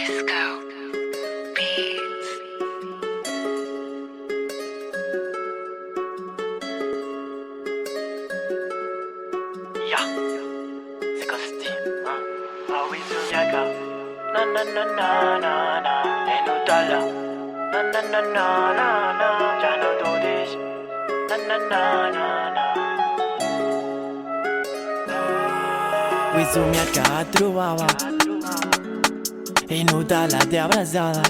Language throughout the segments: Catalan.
Wisco Beats. Yeah, c'est costume, hein? Ah oui, Zuniaga. Na na na na na na. Et nous tala. Na na na na na na. Ya no dodis. Na na na na na. Questo mi trovava e Nutella ti abbracciava.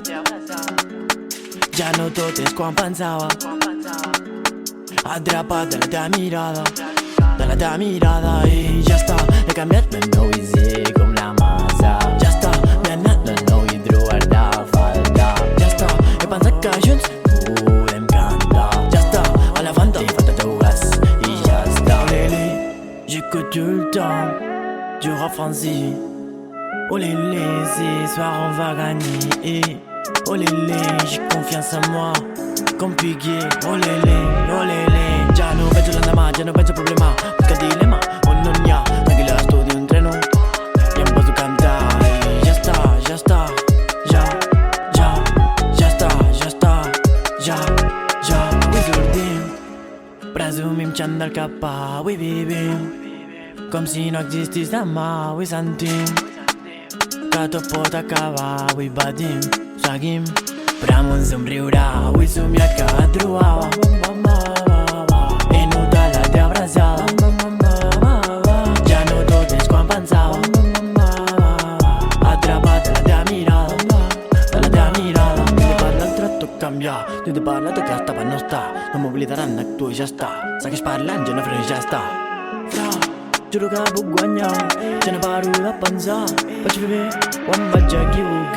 Già non tutte squampensava. Atrappata dalla tua mirada e ja està. He canviat de nou i sé com la massa. Ja està, m'he anat de nou i trobar-te a faltar. Ja està, he pensat que junts podem cantar. Ja està, a la fanta i falta teu gas i ja està. Olélé, j'écoute tout le temps du rap français. Olélé, ce soir on va gagner. Olélé, j'ai confiance en moi comme Piguet. Olélé, olélé, già non vedo l'andamà, già non penso al problema. Busca il dilemma, o non hi ha. Tranquilla, sto di un treno e em poso a cantare. Ja està, ja està, ja està, ja està, ja. Avui sortim, presumim xandall cap avui vivim com si no existís demà. Avui sentim que tot pot acabar. Avui patim, seguim, però amb un somriure. Avui somia que et trobava i Nutella te abbracciava. Ja no tot és quan pensava. Atrapat de la teva mirada, de la teva mirada. Tu de per l'altre tot canviar, tu de per l'altre que estava no està. No m'oblidaran de tu i ja està. Segueix parlant, jo no freno i ja està. Fra, juro que puc guanyar, ja no paro de pensar. Vaig fer bé o em vaig equivocar.